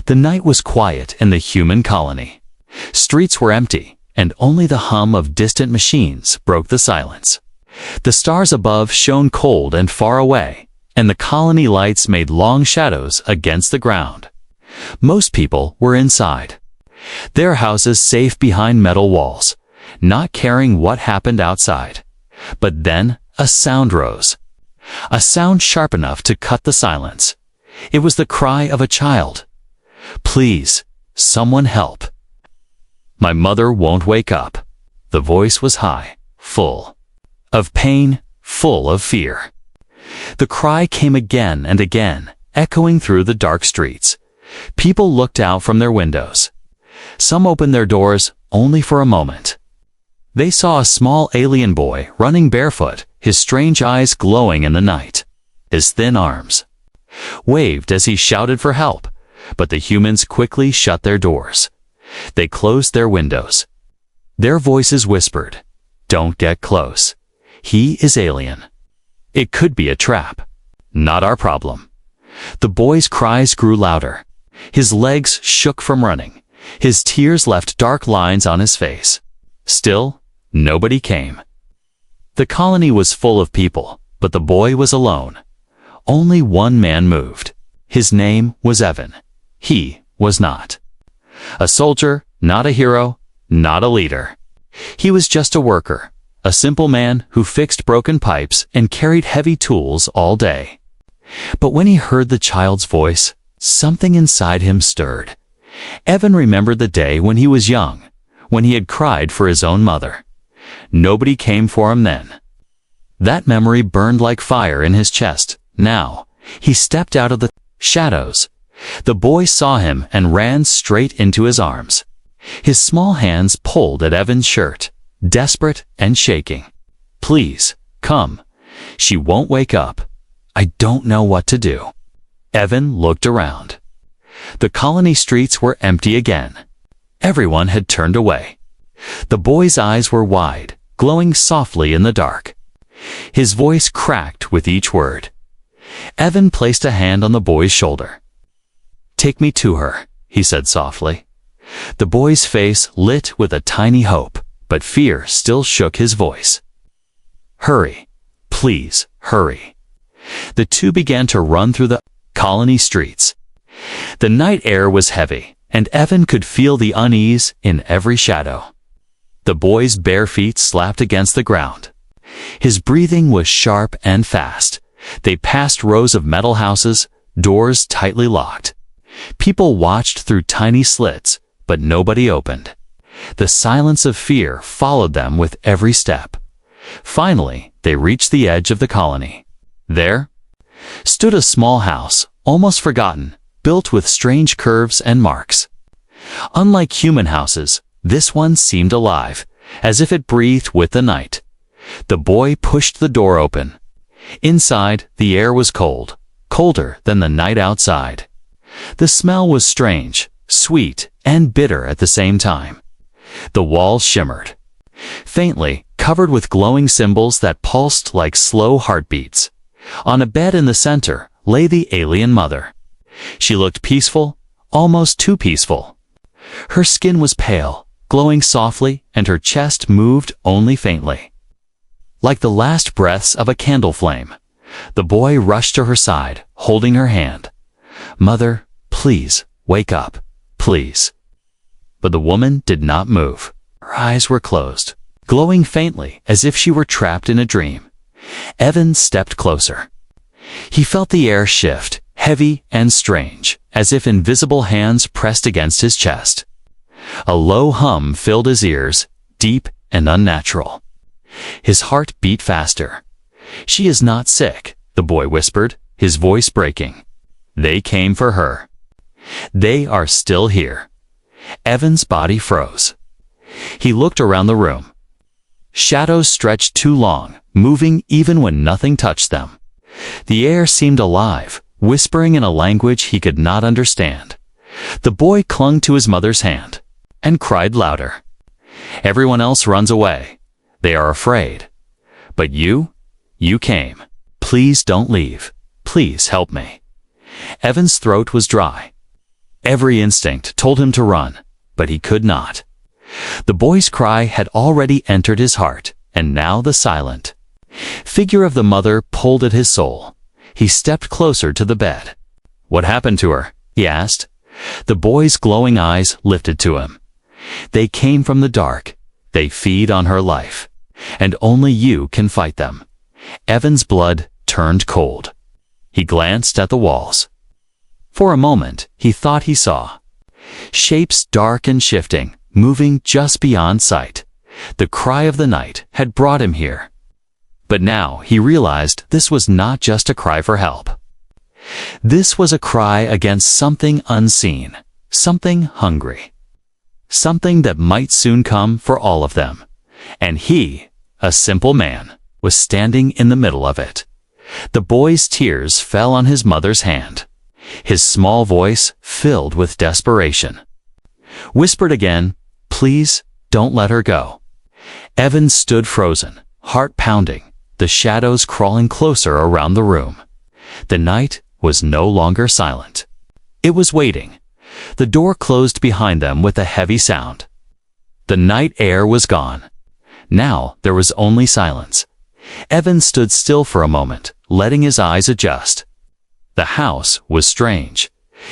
The night was quiet in the human colony. Streets were empty, and only the hum of distant machines broke the silence. The stars above shone cold and far away, and the colony lights made long shadows against the ground. Most people were inside, their houses safe behind metal walls, not caring what happened outside. But then a sound rose, a sound sharp enough to cut the silence. It was the cry of a child. "Please, someone help. My mother won't wake up." The voice was high, full of pain, full of fear. The cry came again and again, echoing through the dark streets. People looked out from their windows. Some opened their doors only for a moment. They saw a small alien boy running barefoot, his strange eyes glowing in the night. His thin arms waved as he shouted for help, but the humans quickly shut their doors. They closed their windows. Their voices whispered, "Don't get close. He is alien. It could be a trap. Not our problem." The boy's cries grew louder. His legs shook from running. His tears left dark lines on his face. Still, nobody came. The colony was full of people, but the boy was alone. Only one man moved. His name was Evan. He was not a soldier, not a hero, not a leader. He was just a worker, a simple man who fixed broken pipes and carried heavy tools all day. But when he heard the child's voice, something inside him stirred. Evan remembered the day when he was young, when he had cried for his own mother. Nobody came for him then. That memory burned like fire in his chest. Now, he stepped out of the shadows. The boy saw him and ran straight into his arms. His small hands pulled at Evan's shirt, desperate and shaking. "Please, come. She won't wake up. I don't know what to do." Evan looked around. The colony streets were empty again. Everyone had turned away. The boy's eyes were wide, glowing softly in the dark. His voice cracked with each word. Evan placed a hand on the boy's shoulder. "Take me to her," he said softly. The boy's face lit with a tiny hope, but fear still shook his voice. "Hurry. Please, hurry." The two began to run through the colony streets. The night air was heavy, and Evan could feel the unease in every shadow. The boy's bare feet slapped against the ground. His breathing was sharp and fast. They passed rows of metal houses, doors tightly locked. People watched through tiny slits, but nobody opened. The silence of fear followed them with every step. Finally, they reached the edge of the colony. There stood a small house, almost forgotten, built with strange curves and marks. Unlike human houses, this one seemed alive, as if it breathed with the night. The boy pushed the door open. Inside, the air was cold, colder than the night outside. The smell was strange, sweet, and bitter at the same time. The walls shimmered, faintly, covered with glowing symbols that pulsed like slow heartbeats. On a bed in the center lay the alien mother. She looked peaceful, almost too peaceful. Her skin was pale, glowing softly, and her chest moved only faintly, like the last breaths of a candle flame. The boy rushed to her side, holding her hand. "Mother, please, wake up, please." But the woman did not move. Her eyes were closed, glowing faintly as if she were trapped in a dream. Evan stepped closer. He felt the air shift, heavy and strange, as if invisible hands pressed against his chest. A low hum filled his ears, deep and unnatural. His heart beat faster. "She is not sick," the boy whispered, his voice breaking. "They came for her. They are still here." Evan's body froze. He looked around the room. Shadows stretched too long, moving even when nothing touched them. The air seemed alive, whispering in a language he could not understand. The boy clung to his mother's hand and cried louder. "Everyone else runs away. They are afraid. But you came. Please don't leave. Please help me." Evan's throat was dry. Every instinct told him to run, but he could not. The boy's cry had already entered his heart, and now the silent figure of the mother pulled at his soul. He stepped closer to the bed. "What happened to her?" he asked. The boy's glowing eyes lifted to him. "They came from the dark. They feed on her life. And only you can fight them." Evan's blood turned cold. He glanced at the walls. For a moment, he thought he saw shapes dark and shifting, moving just beyond sight. The cry of the night had brought him here. But now he realized this was not just a cry for help. This was a cry against something unseen, something hungry, something that might soon come for all of them. And he, a simple man, was standing in the middle of it. The boy's tears fell on his mother's hand. His small voice, filled with desperation, whispered again, "Please, don't let her go." Evan stood frozen, heart pounding, the shadows crawling closer around the room. The night was no longer silent. It was waiting. The door closed behind them with a heavy sound. The night air was gone. Now there was only silence. Evan stood still for a moment, letting his eyes adjust. The house was strange.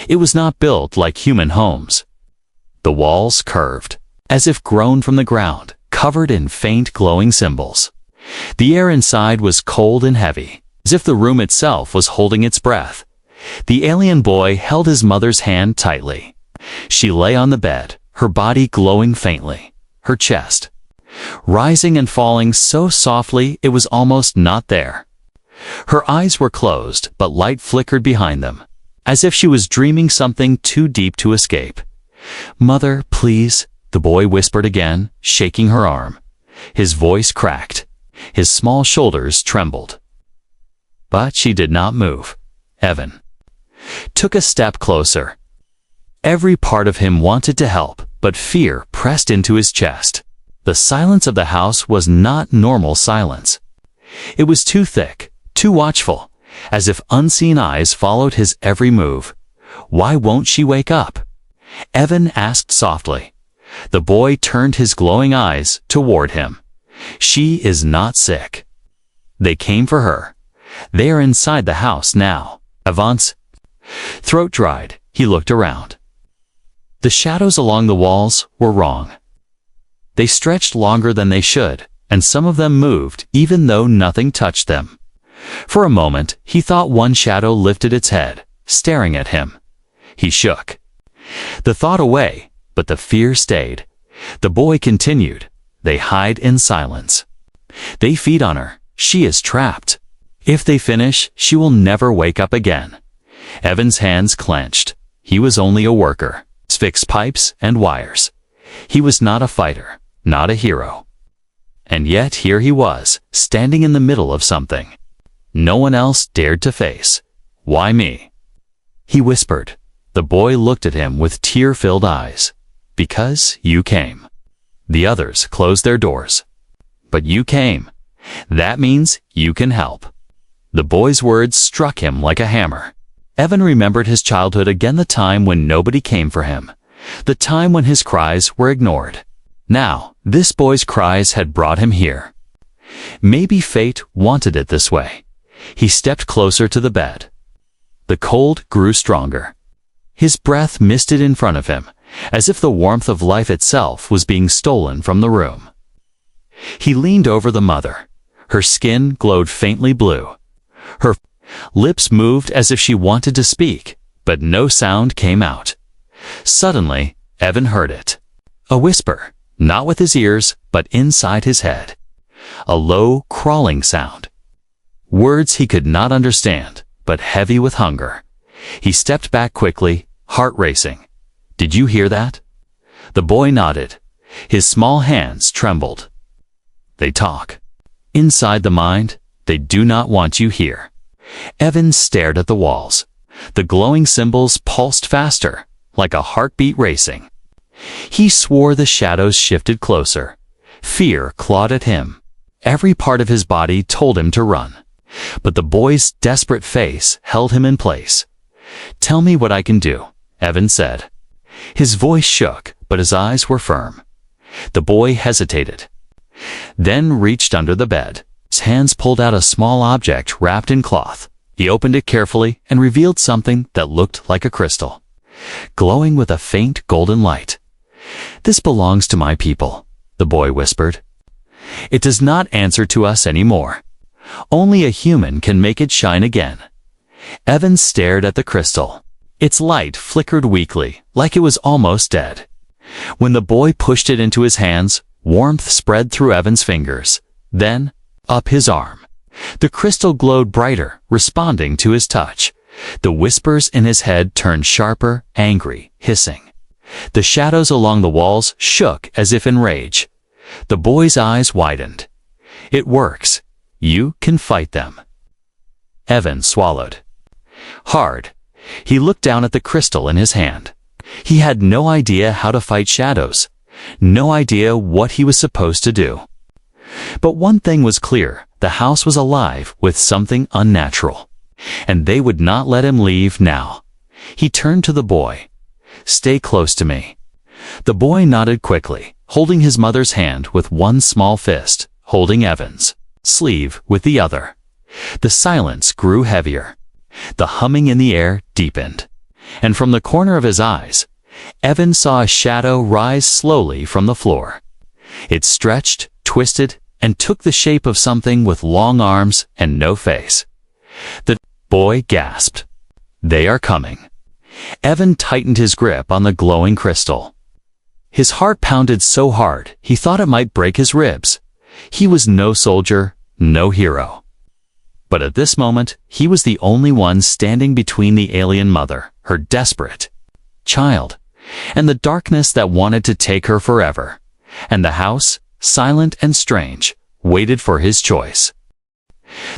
It was not built like human homes. The walls curved, as if grown from the ground, covered in faint glowing symbols. The air inside was cold and heavy, as if the room itself was holding its breath. The alien boy held his mother's hand tightly. She lay on the bed, her body glowing faintly, her chest rising and falling so softly it was almost not there. Her eyes were closed, but light flickered behind them, as if she was dreaming something too deep to escape. "Mother, please," the boy whispered again, shaking her arm. His voice cracked. His small shoulders trembled. But she did not move. Evan took a step closer. Every part of him wanted to help, but fear pressed into his chest. The silence of the house was not normal silence. It was too thick, too watchful, as if unseen eyes followed his every move. "Why won't she wake up?" Evan asked softly. The boy turned his glowing eyes toward him. "She is not sick. They came for her. They are inside the house now." Evan's throat dried. He looked around. The shadows along the walls were wrong. They stretched longer than they should, and some of them moved even though nothing touched them. For a moment, he thought one shadow lifted its head, staring at him. He shook the thought away, but the fear stayed. The boy continued. "They hide in silence. They feed on her. She is trapped. If they finish, she will never wake up again." Evan's hands clenched. He was only a worker, fixed pipes and wires. He was not a fighter, not a hero. And yet here he was, standing in the middle of something no one else dared to face. "Why me?" he whispered. The boy looked at him with tear-filled eyes. "Because you came. The others closed their doors. But you came. That means you can help." The boy's words struck him like a hammer. Evan remembered his childhood again, the time when nobody came for him, the time when his cries were ignored. Now, this boy's cries had brought him here. Maybe fate wanted it this way. He stepped closer to the bed. The cold grew stronger. His breath misted in front of him, as if the warmth of life itself was being stolen from the room. He leaned over the mother. Her skin glowed faintly blue. Her lips moved as if she wanted to speak, but no sound came out. Suddenly, Evan heard it. A whisper, not with his ears, but inside his head. A low, crawling sound. Words he could not understand, but heavy with hunger. He stepped back quickly, heart racing. "Did you hear that?" The boy nodded. His small hands trembled. "They talk. Inside the mind, they do not want you here." Evan stared at the walls. The glowing symbols pulsed faster, like a heartbeat racing. He swore the shadows shifted closer. Fear clawed at him. Every part of his body told him to run. But the boy's desperate face held him in place. "Tell me what I can do," Evan said. His voice shook, but his eyes were firm. The boy hesitated, then reached under the bed. His hands pulled out a small object wrapped in cloth. He opened it carefully and revealed something that looked like a crystal, glowing with a faint golden light. "This belongs to my people," the boy whispered. "It does not answer to us anymore. Only a human can make it shine again." Evan stared at the crystal. Its light flickered weakly, like it was almost dead. When the boy pushed it into his hands, warmth spread through Evan's fingers, then up his arm. The crystal glowed brighter, responding to his touch. The whispers in his head turned sharper, angry, hissing. The shadows along the walls shook as if in rage. The boy's eyes widened. "It works. You can fight them." Evan swallowed hard. He looked down at the crystal in his hand. He had no idea how to fight shadows, no idea what he was supposed to do. But one thing was clear: the house was alive with something unnatural, and they would not let him leave now. He turned to the boy. "Stay close to me." The boy nodded quickly, holding his mother's hand with one small fist, holding Evan's sleeve with the other. The silence grew heavier. The humming in the air deepened, and from the corner of his eyes, Evan saw a shadow rise slowly from the floor. It stretched, twisted, and took the shape of something with long arms and no face. The boy gasped. "They are coming." Evan tightened his grip on the glowing crystal. His heart pounded so hard he thought it might break his ribs. He was no soldier, no hero. But at this moment, he was the only one standing between the alien mother, her desperate child, and the darkness that wanted to take her forever. And the house, silent and strange, waited for his choice.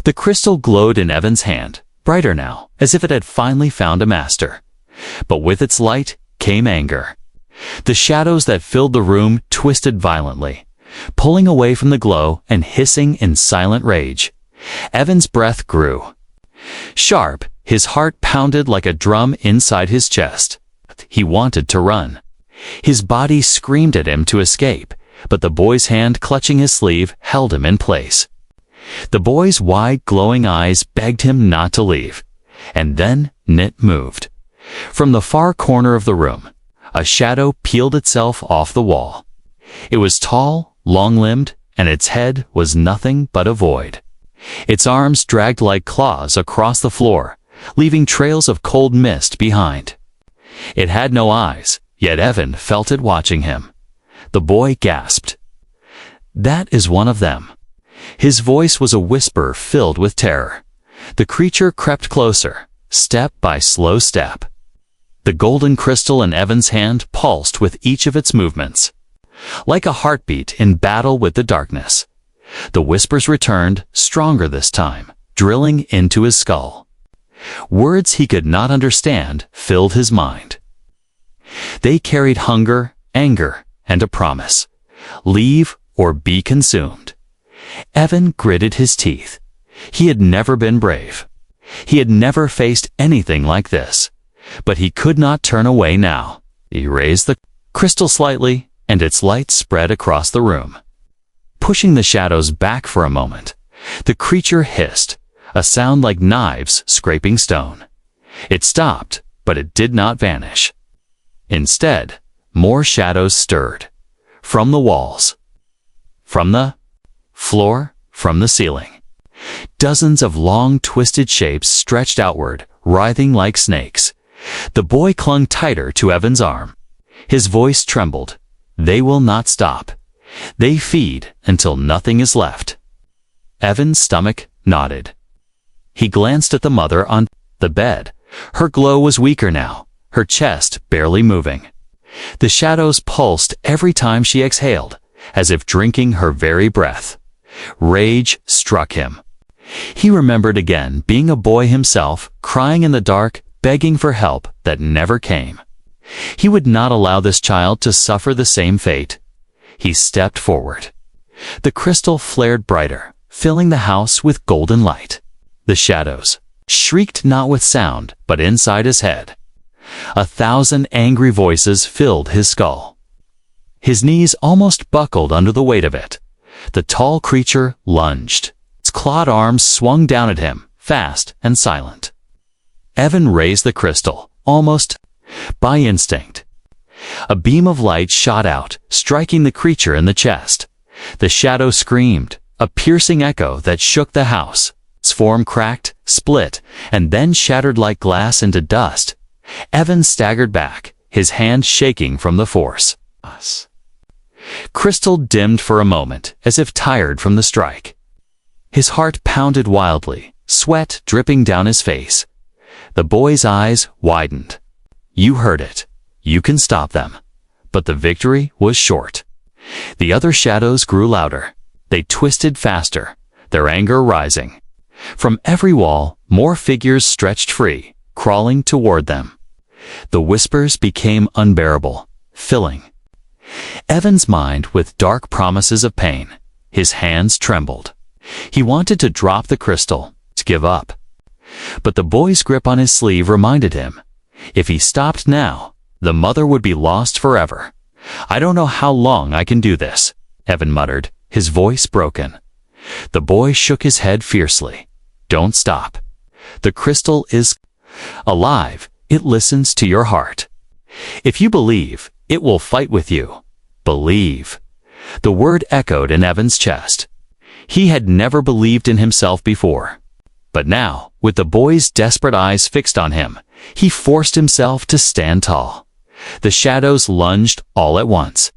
The crystal glowed in Evan's hand, brighter now, as if it had finally found a master. But with its light came anger. The shadows that filled the room twisted violently, pulling away from the glow and hissing in silent rage. Evan's breath grew sharp. His heart pounded like a drum inside his chest. He wanted to run. His body screamed at him to escape, but the boy's hand clutching his sleeve held him in place. The boy's wide, glowing eyes begged him not to leave. And then it moved. From the far corner of the room, a shadow peeled itself off the wall. It was tall, long-limbed, and its head was nothing but a void. Its arms dragged like claws across the floor, leaving trails of cold mist behind. It had no eyes, yet Evan felt it watching him. The boy gasped. "That is one of them." His voice was a whisper filled with terror. The creature crept closer, step by slow step. The golden crystal in Evan's hand pulsed with each of its movements, like a heartbeat in battle with the darkness. The whispers returned, stronger this time, drilling into his skull. Words he could not understand filled his mind. They carried hunger, anger, and a promise. Leave or be consumed. Evan gritted his teeth. He had never been brave. He had never faced anything like this. But he could not turn away now. He raised the crystal slightly, and its light spread across the room. Pushing the shadows back for a moment, the creature hissed, a sound like knives scraping stone. It stopped, but it did not vanish. Instead, more shadows stirred. From the walls, from the floor, from the ceiling. Dozens of long, twisted shapes stretched outward, writhing like snakes. The boy clung tighter to Evan's arm. His voice trembled. "They will not stop. They feed until nothing is left." Evan's stomach nodded. He glanced at the mother on the bed. Her glow was weaker now, her chest barely moving. The shadows pulsed every time she exhaled, as if drinking her very breath. Rage struck him. He remembered again being a boy himself, crying in the dark, begging for help that never came. He would not allow this child to suffer the same fate. He stepped forward. The crystal flared brighter, filling the house with golden light. The shadows shrieked not with sound, but inside his head. 1,000 angry voices filled his skull. His knees almost buckled under the weight of it. The tall creature lunged. Its clawed arms swung down at him, fast and silent. Evan raised the crystal, almost by instinct. A beam of light shot out, striking the creature in the chest. The shadow screamed, a piercing echo that shook the house. Its form cracked, split, and then shattered like glass into dust. Evan staggered back, his hand shaking from the force. Crystal dimmed for a moment, as if tired from the strike. His heart pounded wildly, sweat dripping down his face. The boy's eyes widened. You heard it. You can stop them. But the victory was short. The other shadows grew louder. They twisted faster, their anger rising. From every wall, more figures stretched free, crawling toward them. The whispers became unbearable, filling Evan's mind with dark promises of pain. His hands trembled. He wanted to drop the crystal, to give up. But the boy's grip on his sleeve reminded him, if he stopped now, the mother would be lost forever. I don't know how long I can do this, Evan muttered, his voice broken. The boy shook his head fiercely. Don't stop. The crystal is alive. It listens to your heart. If you believe, it will fight with you. Believe. The word echoed in Evan's chest. He had never believed in himself before. But now, with the boy's desperate eyes fixed on him, he forced himself to stand tall. The shadows lunged all at once.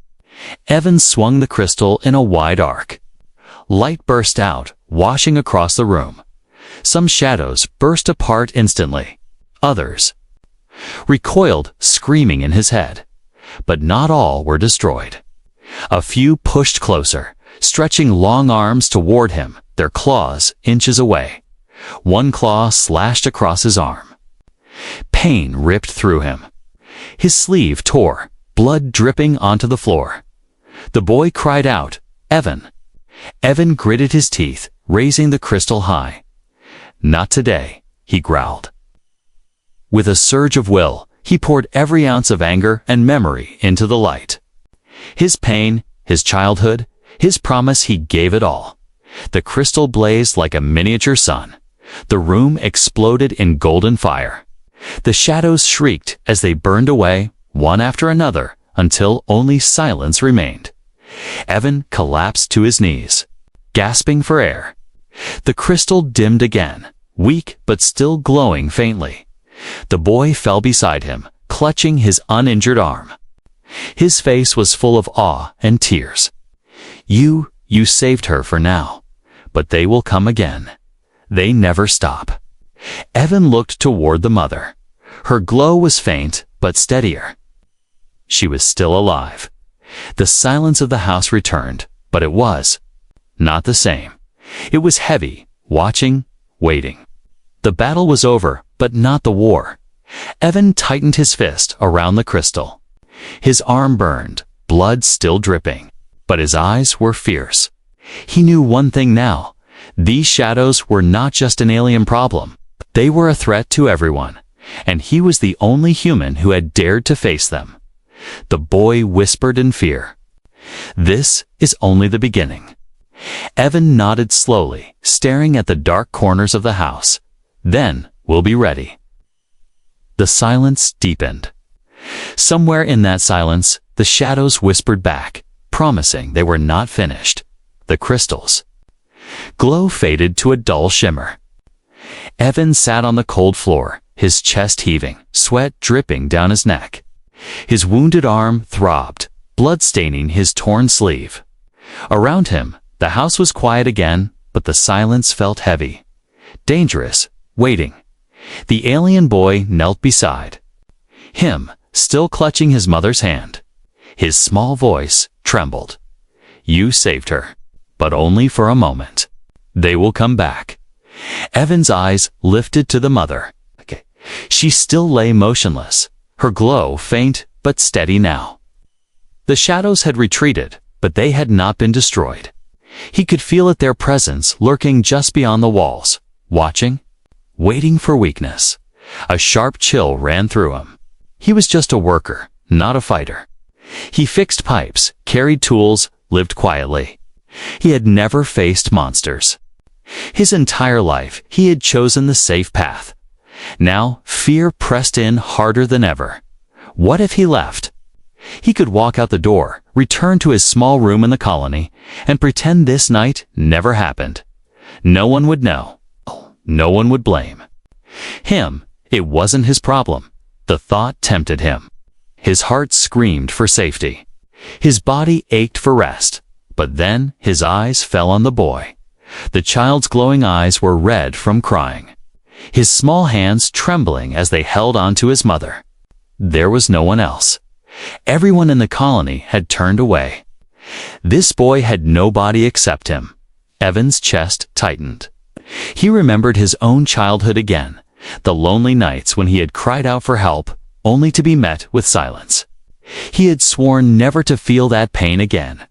Evan swung the crystal in a wide arc. Light burst out, washing across the room. Some shadows burst apart instantly. Others recoiled, screaming in his head. But not all were destroyed. A few pushed closer, stretching long arms toward him, their claws inches away. One claw slashed across his arm. Pain ripped through him. His sleeve tore, blood dripping onto the floor. The boy cried out, Evan. Evan gritted his teeth, raising the crystal high. Not today, he growled. With a surge of will, he poured every ounce of anger and memory into the light. His pain, his childhood, his promise, he gave it all. The crystal blazed like a miniature sun. The room exploded in golden fire. The shadows shrieked as they burned away, one after another, until only silence remained. Evan collapsed to his knees, gasping for air. The crystal dimmed again, weak but still glowing faintly. The boy fell beside him, clutching his uninjured arm. His face was full of awe and tears. You saved her for now, but they will come again. They never stop. Evan looked toward the mother. Her glow was faint, but steadier. She was still alive. The silence of the house returned, but it was not the same. It was heavy, watching, waiting. The battle was over, but not the war. Evan tightened his fist around the crystal. His arm burned, blood still dripping, but his eyes were fierce. He knew one thing now. These shadows were not just an alien problem. They were a threat to everyone, and he was the only human who had dared to face them. The boy whispered in fear. This is only the beginning. Evan nodded slowly, staring at the dark corners of the house. Then we'll be ready. The silence deepened. Somewhere in that silence, the shadows whispered back, promising they were not finished. The crystals. Glow faded to a dull shimmer. Evan sat on the cold floor, his chest heaving, sweat dripping down his neck. His wounded arm throbbed, blood staining his torn sleeve. Around him, the house was quiet again, but the silence felt heavy. Dangerous, waiting. The alien boy knelt beside him, still clutching his mother's hand. His small voice trembled. You saved her, but only for a moment. They will come back. Evan's eyes lifted to the mother. She still lay motionless, her glow faint but steady now. The shadows had retreated, but they had not been destroyed. He could feel it, their presence lurking just beyond the walls, watching, waiting for weakness. A sharp chill ran through him. He was just a worker, not a fighter. He fixed pipes, carried tools, lived quietly. He had never faced monsters. His entire life, he had chosen the safe path. Now, fear pressed in harder than ever. What if he left? He could walk out the door, return to his small room in the colony, and pretend this night never happened. No one would know. No one would blame. Him, it wasn't his problem. The thought tempted him. His heart screamed for safety. His body ached for rest. But then his eyes fell on the boy. The child's glowing eyes were red from crying. His small hands trembling as they held on to his mother. There was no one else. Everyone in the colony had turned away. This boy had nobody except him. Evan's chest tightened. He remembered his own childhood again, the lonely nights when he had cried out for help, only to be met with silence. He had sworn never to feel that pain again.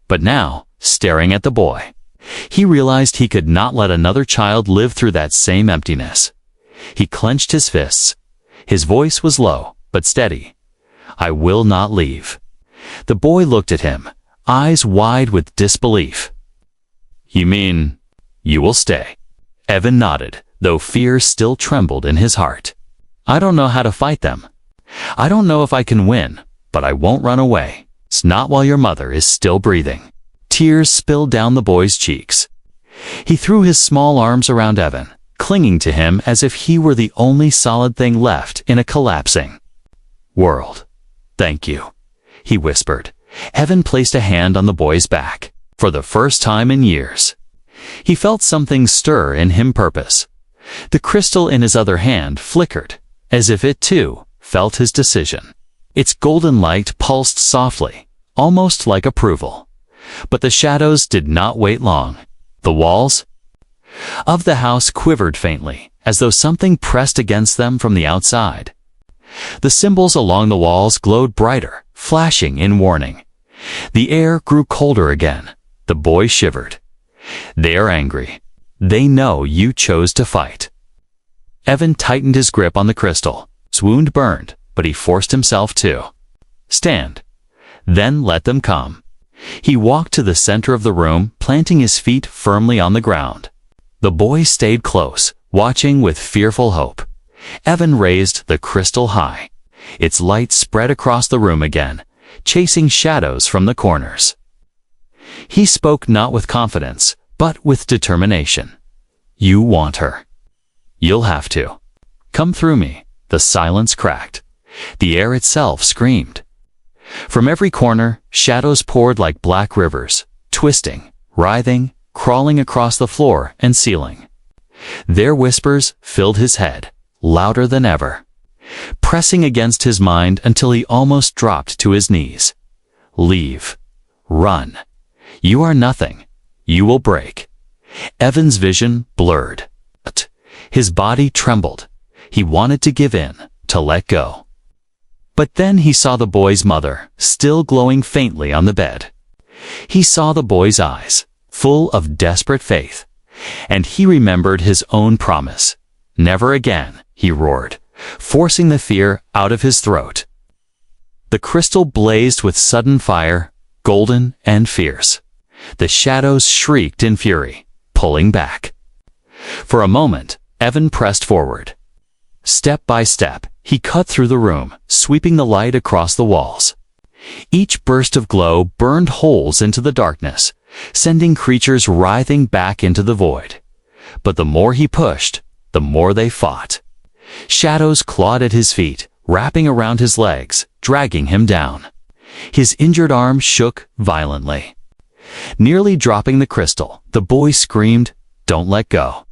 But now, staring at the boy, he realized he could not let another child live through that same emptiness. He clenched his fists. His voice was low, but steady. "I will not leave." The boy looked at him, eyes wide with disbelief. "You mean, you will stay?" Evan nodded, though fear still trembled in his heart. "I don't know how to fight them. I don't know if I can win, but I won't run away. It's not while your mother is still breathing." Tears spilled down the boy's cheeks. He threw his small arms around Evan, clinging to him as if he were the only solid thing left in a collapsing world. "Thank you," he whispered. Evan placed a hand on the boy's back. For the first time in years, he felt something stir in him purpose. The crystal in his other hand flickered, as if it too felt his decision. Its golden light pulsed softly, almost like approval. But the shadows did not wait long. The walls of the house quivered faintly, as though something pressed against them from the outside. The symbols along the walls glowed brighter, flashing in warning. The air grew colder again. The boy shivered. "They are angry. They know you chose to fight." Evan tightened his grip on the crystal. His wound burned, but he forced himself to stand. Then let them come. He walked to the center of the room, planting his feet firmly on the ground. The boy stayed close, watching with fearful hope. Evan raised the crystal high. Its light spread across the room again, chasing shadows from the corners. He spoke not with confidence, but with determination. "You want her. You'll have to. Come through me." The silence cracked. The air itself screamed. From every corner, shadows poured like black rivers, twisting, writhing, crawling across the floor and ceiling. Their whispers filled his head, louder than ever, pressing against his mind until he almost dropped to his knees. "Leave. Run. You are nothing. You will break." Evan's vision blurred. His body trembled. He wanted to give in, to let go. But then he saw the boy's mother, still glowing faintly on the bed. He saw the boy's eyes, full of desperate faith. And he remembered his own promise. "Never again," he roared, forcing the fear out of his throat. The crystal blazed with sudden fire, golden and fierce. The shadows shrieked in fury, pulling back. For a moment, Evan pressed forward. Step by step, he cut through the room, sweeping the light across the walls. Each burst of glow burned holes into the darkness, sending creatures writhing back into the void. But the more he pushed, the more they fought. Shadows clawed at his feet, wrapping around his legs, dragging him down. His injured arm shook violently. Nearly dropping the crystal, the boy screamed, "Don't let go."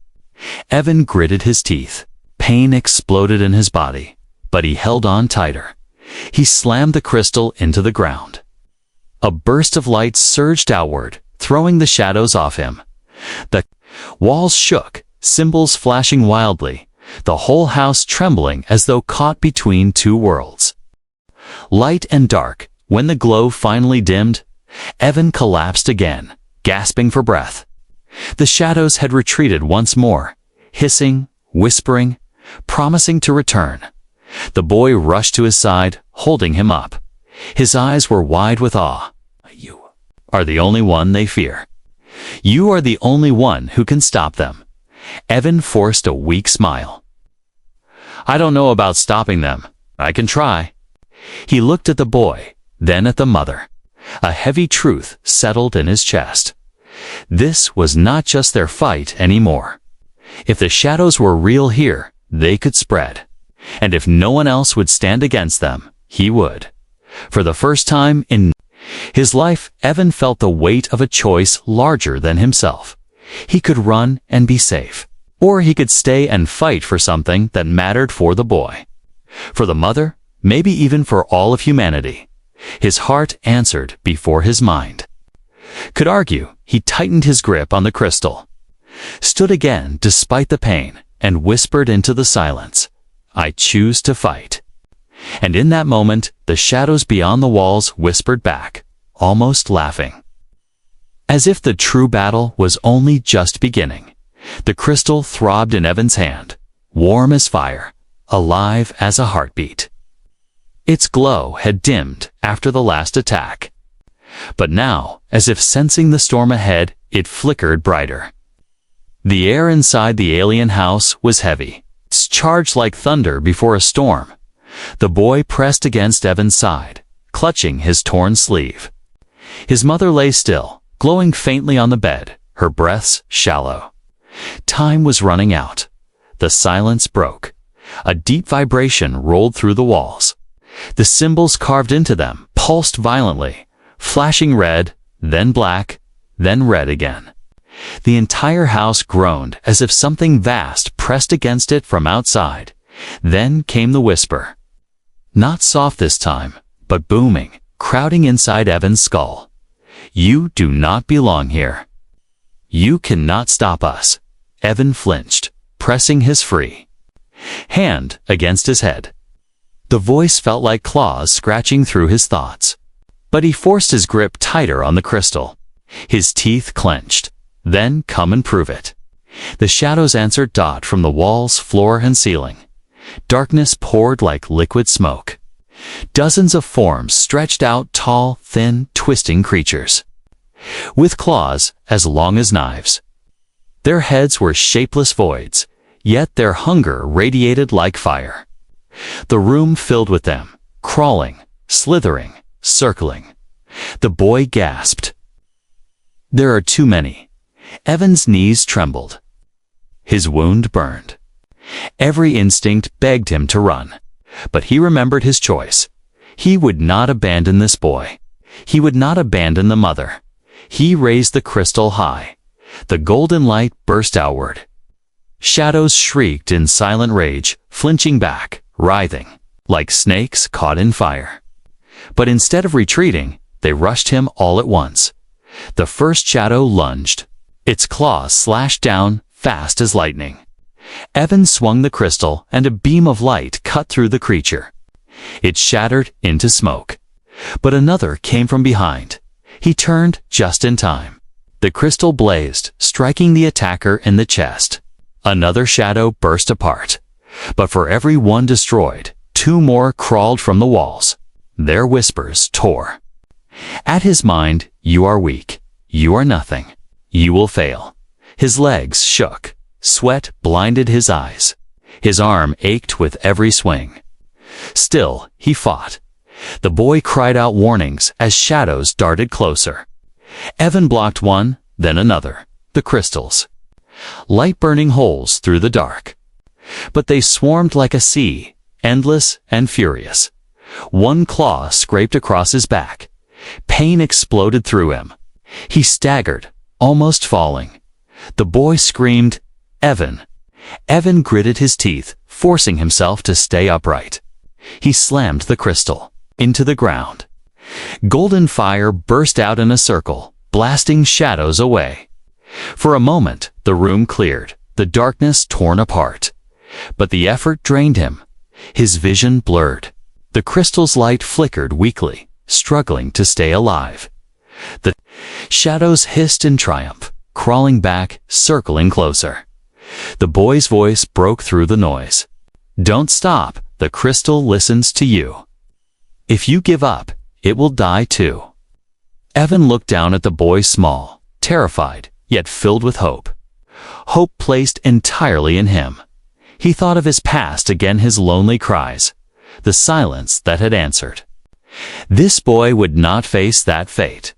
Evan gritted his teeth. Pain exploded in his body, but he held on tighter. He slammed the crystal into the ground. A burst of light surged outward, throwing the shadows off him. The walls shook, symbols flashing wildly, the whole house trembling as though caught between two worlds. Light and dark, when the glow finally dimmed, Evan collapsed again, gasping for breath. The shadows had retreated once more, hissing, whispering, promising to return. The boy rushed to his side, holding him up. His eyes were wide with awe. You are the only one they fear. You are the only one who can stop them. Evan forced a weak smile. I don't know about stopping them. I can try. He looked at the boy, then at the mother. A heavy truth settled in his chest. This was not just their fight anymore. If the shadows were real here, they could spread. And if no one else would stand against them, he would. For the first time in his life, Evan felt the weight of a choice larger than himself. He could run and be safe, or he could stay and fight for something that mattered for the boy. For the mother, maybe even for all of humanity. His heart answered before his mind. Could argue, he tightened his grip on the crystal, stood again despite the pain, and whispered into the silence, I choose to fight. And in that moment, the shadows beyond the walls whispered back, almost laughing. As if the true battle was only just beginning. The crystal throbbed in Evan's hand, warm as fire, alive as a heartbeat. Its glow had dimmed after the last attack. But now, as if sensing the storm ahead, it flickered brighter. The air inside the alien house was heavy, charged like thunder before a storm. The boy pressed against Evan's side, clutching his torn sleeve. His mother lay still, glowing faintly on the bed, her breaths shallow. Time was running out. The silence broke. A deep vibration rolled through the walls. The symbols carved into them pulsed violently, flashing red, then black, then red again. The entire house groaned as if something vast pressed against it from outside. Then came the whisper. Not soft this time, but booming, crowding inside Evan's skull. You do not belong here. You cannot stop us. Evan flinched, pressing his free hand against his head. The voice felt like claws scratching through his thoughts. But he forced his grip tighter on the crystal. His teeth clenched. Then come and prove it. The shadows answered dot from the walls, floor, and ceiling. Darkness poured like liquid smoke. Dozens of forms stretched out, tall, thin, twisting creatures, with claws as long as knives. Their heads were shapeless voids, yet their hunger radiated like fire. The room filled with them, crawling, slithering, circling. The boy gasped. There are too many. Evan's knees trembled. His wound burned. Every instinct begged him to run, but he remembered his choice. He would not abandon this boy. He would not abandon the mother. He raised the crystal high. The golden light burst outward. Shadows shrieked in silent rage, flinching back, writhing, like snakes caught in fire. But instead of retreating, they rushed him all at once. The first shadow lunged. Its claws slashed down, fast as lightning. Evan swung the crystal, and a beam of light cut through the creature. It shattered into smoke. But another came from behind. He turned just in time. The crystal blazed, striking the attacker in the chest. Another shadow burst apart. But for every one destroyed, two more crawled from the walls. Their whispers tore. At his mind, you are weak. You are nothing. You will fail. His legs shook. Sweat blinded his eyes. His arm ached with every swing. Still, he fought. The boy cried out warnings as shadows darted closer. Evan blocked one, then another. The crystals. Light burning holes through the dark. But they swarmed like a sea, endless and furious. One claw scraped across his back. Pain exploded through him. He staggered, almost falling. The boy screamed, Evan. Evan gritted his teeth, forcing himself to stay upright. He slammed the crystal into the ground. Golden fire burst out in a circle, blasting shadows away. For a moment, the room cleared, the darkness torn apart. But the effort drained him. His vision blurred. The crystal's light flickered weakly, struggling to stay alive. The shadows hissed in triumph, crawling back, circling closer. The boy's voice broke through the noise. Don't stop. the crystal listens to you. If you give up, it will die too." Evan looked down at the boy, small, terrified, yet filled with hope. Hope placed entirely in him. He thought of his past, again his lonely cries, the silence that had answered. This boy would not face that fate.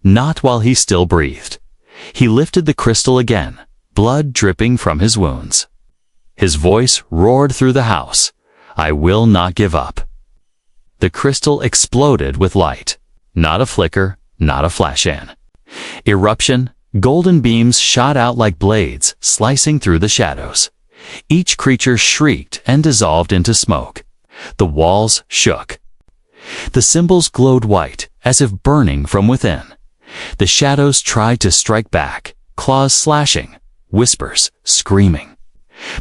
Not while he still breathed. He lifted the crystal again, blood dripping from his wounds. His voice roared through the house, "I will not give up." The crystal exploded with light. Not a flicker, not a flash-in. Eruption, golden beams shot out like blades, slicing through the shadows. Each creature shrieked and dissolved into smoke. The walls shook. The symbols glowed white, as if burning from within. The shadows tried to strike back, claws slashing, whispers screaming.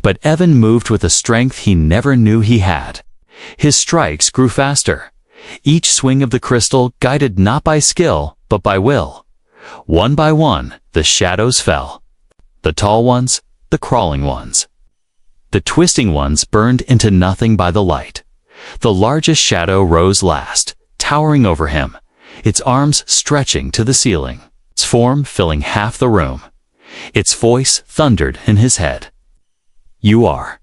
But Evan moved with a strength he never knew he had. His strikes grew faster. Each swing of the crystal guided not by skill, but by will. One by one, the shadows fell. The tall ones, the crawling ones. The twisting ones burned into nothing by the light. The largest shadow rose last, towering over him, its arms stretching to the ceiling, its form filling half the room. Its voice thundered in his head. "You are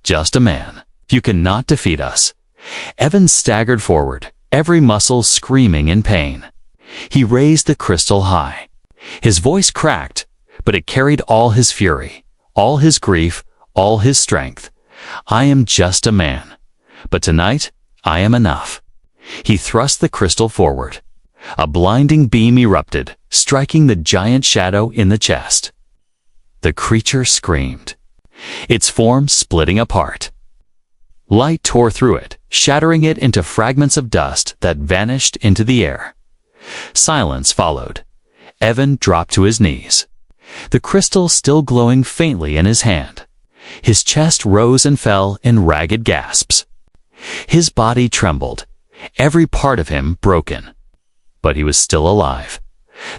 just a man. You cannot defeat us." Evan staggered forward, every muscle screaming in pain. He raised the crystal high. His voice cracked, but it carried all his fury, all his grief, all his strength. "I am just a man. But tonight, I am enough." He thrust the crystal forward. A blinding beam erupted, striking the giant shadow in the chest. The creature screamed, its form splitting apart. Light tore through it, shattering it into fragments of dust that vanished into the air. Silence followed. Evan dropped to his knees, the crystal still glowing faintly in his hand. His chest rose and fell in ragged gasps. His body trembled, every part of him broken. But he was still alive.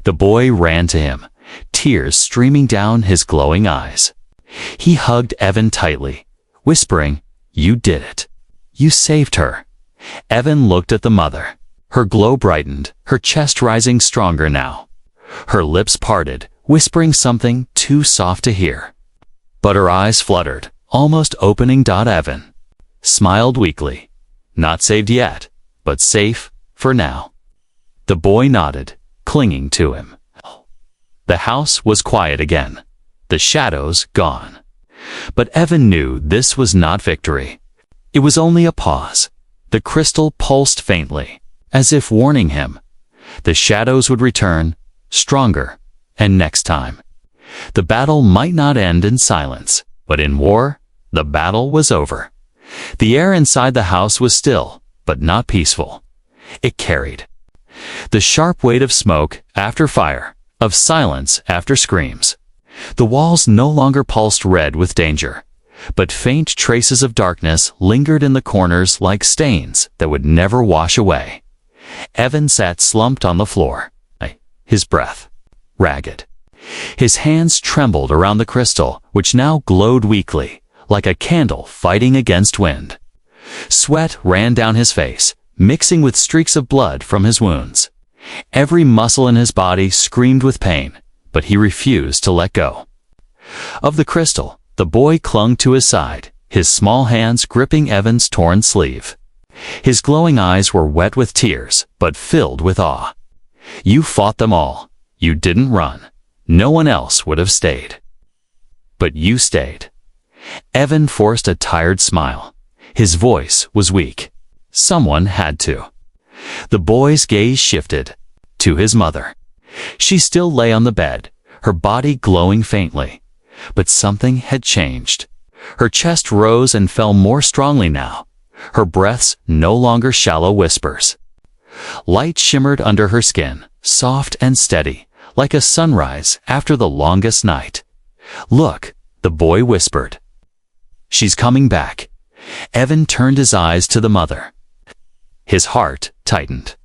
The boy ran to him, tears streaming down his glowing eyes. He hugged Evan tightly, whispering, "You did it. You saved her." Evan looked at the mother. Her glow brightened, her chest rising stronger now. Her lips parted, whispering something too soft to hear. But her eyes fluttered, almost opening. Evan smiled weakly. Not saved yet, but safe for now. The boy nodded, clinging to him. The house was quiet again, the shadows gone. But Evan knew this was not victory. It was only a pause. The crystal pulsed faintly, as if warning him. The shadows would return, stronger, and next time. The battle might not end in silence, but in war, the battle was over. The air inside the house was still, but not peaceful. It carried the sharp weight of smoke after fire, of silence after screams. The walls no longer pulsed red with danger, but faint traces of darkness lingered in the corners like stains that would never wash away. Evan sat slumped on the floor, his breath ragged. His hands trembled around the crystal, which now glowed weakly, like a candle fighting against wind. Sweat ran down his face, mixing with streaks of blood from his wounds. Every muscle in his body screamed with pain, but he refused to let go. Of the crystal, the boy clung to his side, his small hands gripping Evan's torn sleeve. His glowing eyes were wet with tears, but filled with awe. "You fought them all. You didn't run. No one else would have stayed. But you stayed." Evan forced a tired smile. His voice was weak. Someone had to. The boy's gaze shifted to his mother. She still lay on the bed, her body glowing faintly. But something had changed. Her chest rose and fell more strongly now, her breaths no longer shallow whispers. Light shimmered under her skin, soft and steady, like a sunrise after the longest night. "Look," the boy whispered. "She's coming back." Evan turned his eyes to the mother. His heart tightened.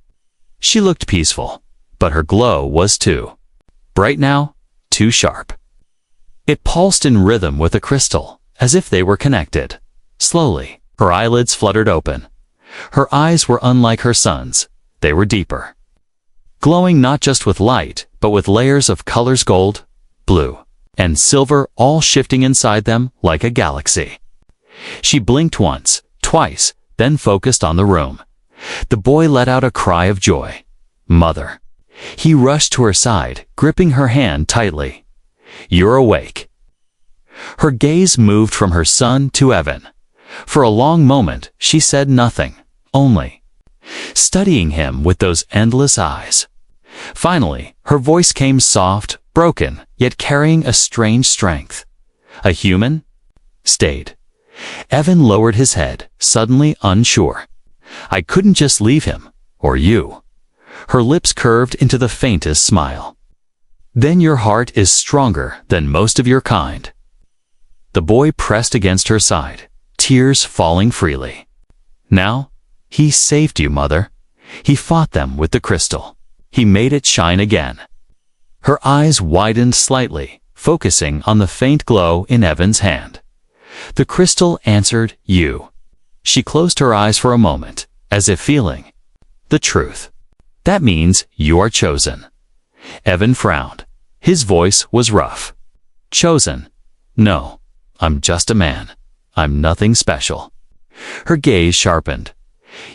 She looked peaceful, but her glow was too bright now, too sharp. It pulsed in rhythm with the crystal, as if they were connected. Slowly, Her eyelids fluttered open. Her eyes were unlike her son's. They were deeper, glowing not just with light, but with layers of colors: gold, blue, and silver, all shifting inside them like a galaxy. She blinked once, twice, then focused on the room. The boy let out a cry of joy. "Mother." He rushed to her side, gripping her hand tightly. "You're awake." Her gaze moved from her son to Evan. For a long moment, she said nothing, only studying him with those endless eyes. Finally, her voice came soft, broken, yet carrying a strange strength. "A human?" "Stayed." Evan lowered his head, suddenly unsure. "I couldn't just leave him, or you." Her lips curved into the faintest smile. "Then your heart is stronger than most of your kind." The boy pressed against her side, tears falling freely. "Now, he saved you, Mother. He fought them with the crystal. He made it shine again." Her eyes widened slightly, focusing on the faint glow in Evan's hand. "The crystal answered you." She closed her eyes for a moment, as if feeling the truth. "That means you are chosen." Evan frowned. His voice was rough. "Chosen? No, I'm just a man. I'm nothing special." Her gaze sharpened.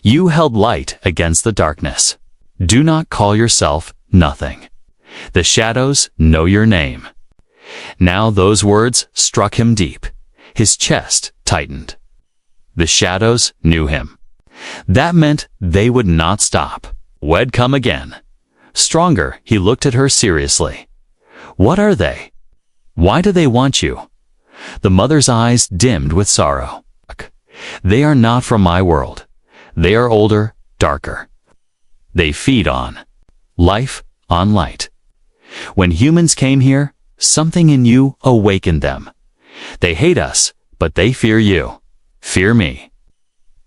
"You held light against the darkness. Do not call yourself nothing. The shadows know your name." Now those words struck him deep. His chest tightened. The shadows knew him. That meant they would not stop. Would come again. Stronger, he looked at her seriously. "What are they? Why do they want you?" The mother's eyes dimmed with sorrow. "They are not from my world. They are older, darker. They feed on life, on light. When humans came here, something in you awakened them. They hate us, but they fear you. Fear me."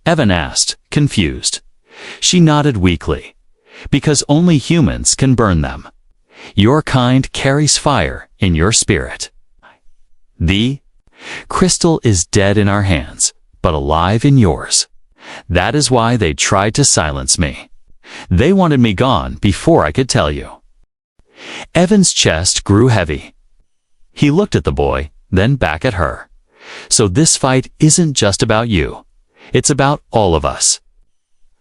Evan asked, confused. She nodded weakly. "Because only humans can burn them. Your kind carries fire in your spirit. The crystal is dead in our hands, but alive in yours. That is why they tried to silence me. They wanted me gone before I could tell you." Evan's chest grew heavy. He looked at the boy, then back at her. "So this fight isn't just about you. It's about all of us."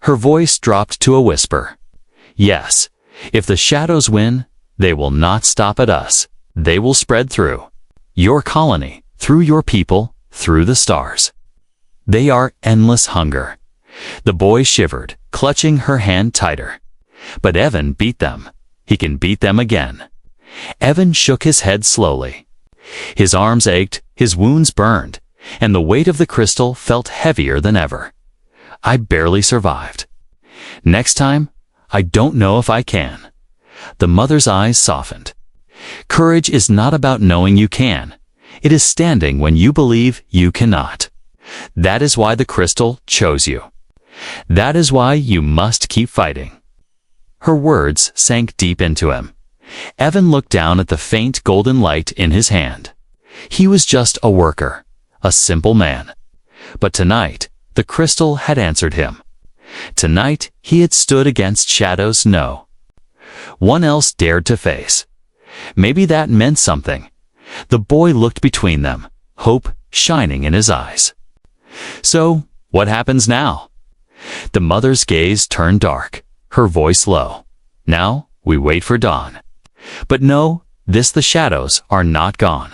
Her voice dropped to a whisper. "Yes, if the shadows win, they will not stop at us. They will spread through your colony, through your people, through the stars. They are endless hunger." The boy shivered, clutching her hand tighter. "But Evan beat them. He can beat them again." Evan shook his head slowly. His arms ached, his wounds burned, and the weight of the crystal felt heavier than ever. "I barely survived. Next time, I don't know if I can." The mother's eyes softened. "Courage is not about knowing you can. It is standing when you believe you cannot. That is why the crystal chose you. That is why you must keep fighting." Her words sank deep into him. Evan looked down at the faint golden light in his hand. He was just a worker, a simple man. But tonight, the crystal had answered him. Tonight, he had stood against shadows no one else dared to face. Maybe that meant something. The boy looked between them, hope shining in his eyes. "So, what happens now?" The mother's gaze turned dark, her voice low. "Now, we wait for dawn. But no, the shadows are not gone.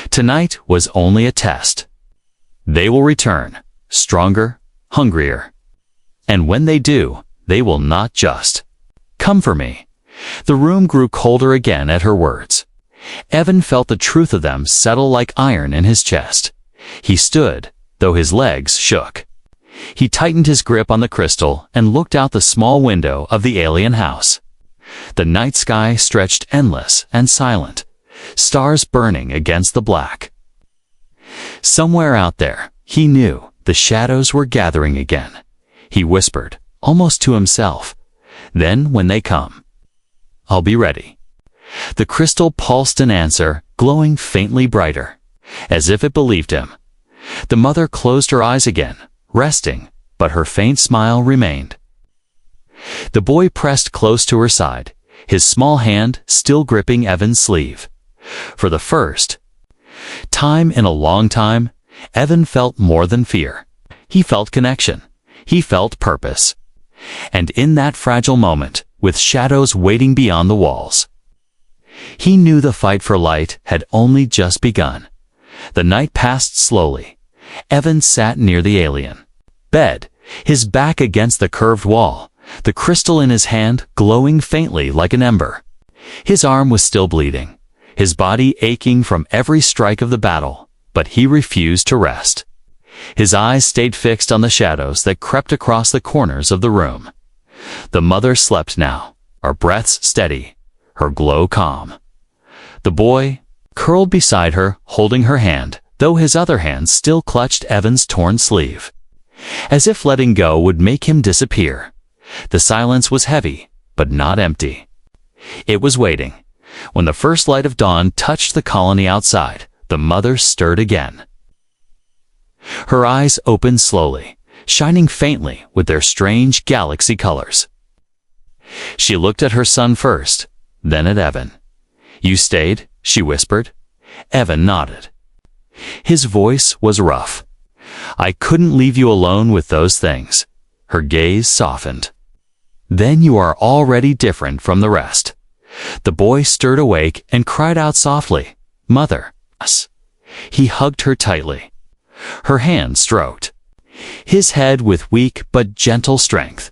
Tonight was only a test. They will return, stronger, hungrier. And when they do, they will not just come for me." The room grew colder again at her words. Evan felt the truth of them settle like iron in his chest. He stood, though his legs shook. He tightened his grip on the crystal and looked out the small window of the alien house. The night sky stretched endless and silent, stars burning against the black. Somewhere out there, he knew, the shadows were gathering again. He whispered, almost to himself, "Then when they come, I'll be ready." The crystal pulsed an answer, glowing faintly brighter, as if it believed him. The mother closed her eyes again, resting, but her faint smile remained. The boy pressed close to her side, his small hand still gripping Evan's sleeve. For the first time in a long time, Evan felt more than fear. He felt connection. He felt purpose. And in that fragile moment, with shadows waiting beyond the walls, he knew the fight for light had only just begun. The night passed slowly. Evan sat near the alien bed, his back against the curved wall, the crystal in his hand glowing faintly like an ember. His arm was still bleeding, his body aching from every strike of the battle, but he refused to rest. His eyes stayed fixed on the shadows that crept across the corners of the room. The mother slept now, her breaths steady, her glow calm. The boy curled beside her, holding her hand, though his other hand still clutched Evan's torn sleeve. As if letting go would make him disappear. The silence was heavy, but not empty. It was waiting. When the first light of dawn touched the colony outside, the mother stirred again. Her eyes opened slowly, shining faintly with their strange galaxy colors. She looked at her son first, then at Evan. "You stayed?" she whispered. Evan nodded. His voice was rough. "I couldn't leave you alone with those things." Her gaze softened. "Then you are already different from the rest." The boy stirred awake and cried out softly, "Mother!" He hugged her tightly. Her hand stroked his head with weak but gentle strength.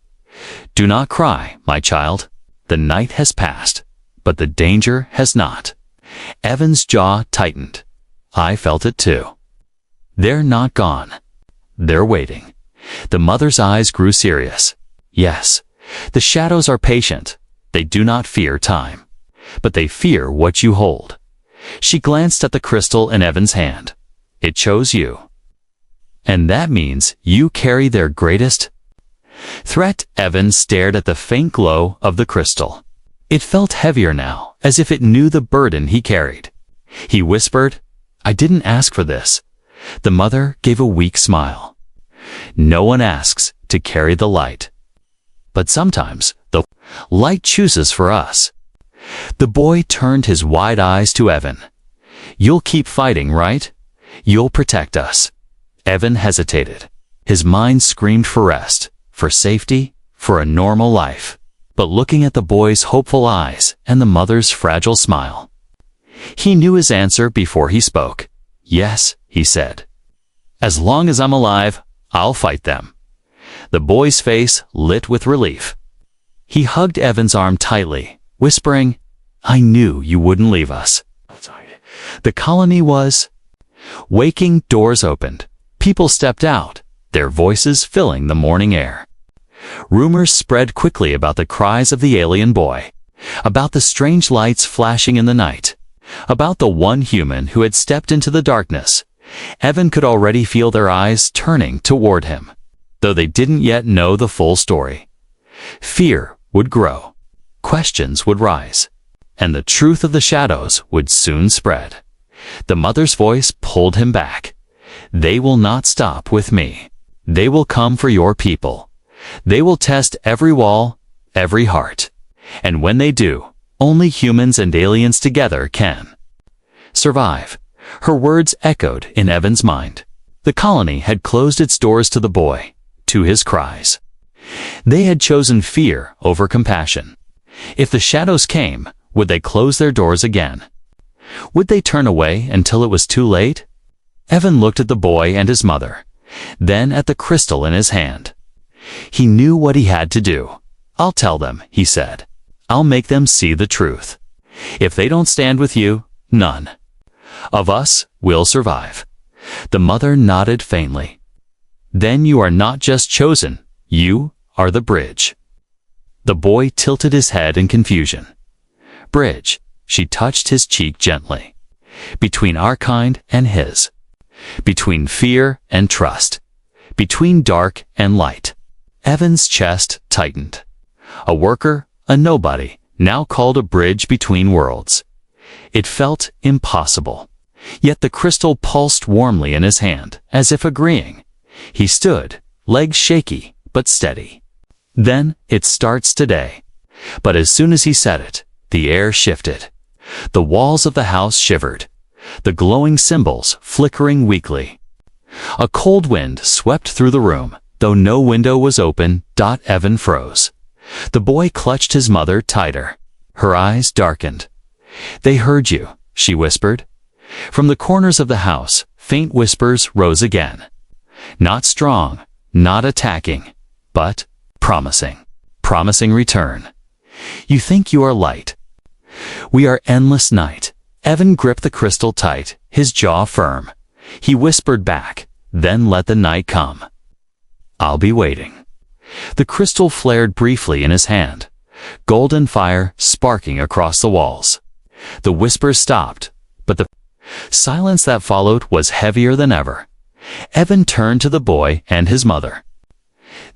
"Do not cry, my child. The night has passed, but the danger has not." Evan's jaw tightened. I felt it too. "They're not gone. They're waiting." The mother's eyes grew serious. "Yes, the shadows are patient. They do not fear time, but they fear what you hold." She glanced at the crystal in Evan's hand. "It chose you. And that means you carry their greatest threat." Evan stared at the faint glow of the crystal. It felt heavier now, as if it knew the burden he carried. He whispered, "I didn't ask for this." The mother gave a weak smile. "No one asks to carry the light. But sometimes the light chooses for us." The boy turned his wide eyes to Evan. "You'll keep fighting, right? You'll protect us." Evan hesitated. His mind screamed for rest, for safety, for a normal life. But looking at the boy's hopeful eyes and the mother's fragile smile, he knew his answer before he spoke. "Yes," he said. "As long as I'm alive, I'll fight them." The boy's face lit with relief. He hugged Evan's arm tightly, whispering, "I knew you wouldn't leave us." The colony was waking. Doors opened. People stepped out, their voices filling the morning air. Rumors spread quickly about the cries of the alien boy, about the strange lights flashing in the night, about the one human who had stepped into the darkness. Evan could already feel their eyes turning toward him, though they didn't yet know the full story. Fear would grow, questions would rise, and the truth of the shadows would soon spread. The mother's voice pulled him back. "They will not stop with me. They will come for your people. They will test every wall, every heart. And when they do, only humans and aliens together can survive." Her words echoed in Evan's mind. The colony had closed its doors to the boy, to his cries. They had chosen fear over compassion. If the shadows came, would they close their doors again? Would they turn away until it was too late? Evan looked at the boy and his mother, then at the crystal in his hand. He knew what he had to do. "I'll tell them," he said. "I'll make them see the truth. If they don't stand with you, none of us will survive." The mother nodded faintly. "Then you are not just chosen, you are the bridge." The boy tilted his head in confusion. "Bridge," she touched his cheek gently. "Between our kind and his. Between fear and trust. Between dark and light." Evan's chest tightened. A worker, a nobody, now called a bridge between worlds. It felt impossible. Yet the crystal pulsed warmly in his hand, as if agreeing. He stood, legs shaky but steady. Then it starts today. But as soon as he said it, the air shifted. The walls of the house shivered, the glowing symbols flickering weakly. A cold wind swept through the room, though no window was open. Evan froze. The boy clutched his mother tighter. Her eyes darkened. "They heard you," she whispered. From the corners of the house, faint whispers rose again. Not strong, not attacking, but promising. Promising return. "You think you are light. We are endless night." Evan gripped the crystal tight, his jaw firm. He whispered back, "Then let the night come. I'll be waiting." The crystal flared briefly in his hand, golden fire sparking across the walls. The whispers stopped, but the silence that followed was heavier than ever. Evan turned to the boy and his mother.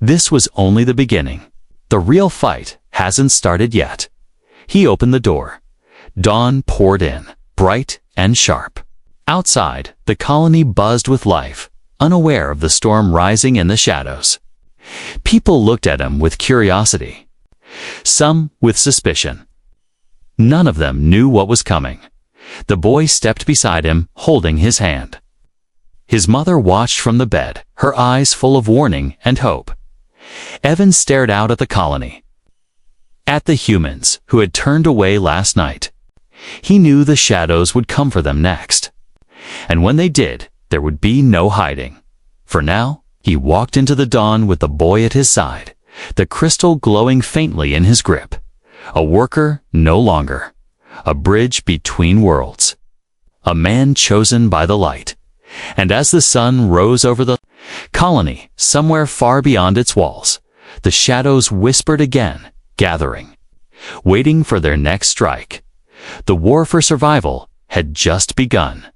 This was only the beginning. The real fight hasn't started yet. He opened the door. Dawn poured in, bright and sharp. Outside, the colony buzzed with life, unaware of the storm rising in the shadows. People looked at him with curiosity, some with suspicion. None of them knew what was coming. The boy stepped beside him, holding his hand. His mother watched from the bed, her eyes full of warning and hope. Evan stared out at the colony, at the humans who had turned away last night. He knew the shadows would come for them next. And when they did, there would be no hiding. For now, he walked into the dawn with the boy at his side, the crystal glowing faintly in his grip. A worker no longer. A bridge between worlds. A man chosen by the light. And as the sun rose over the colony, somewhere far beyond its walls, the shadows whispered again, gathering, waiting for their next strike. The war for survival had just begun.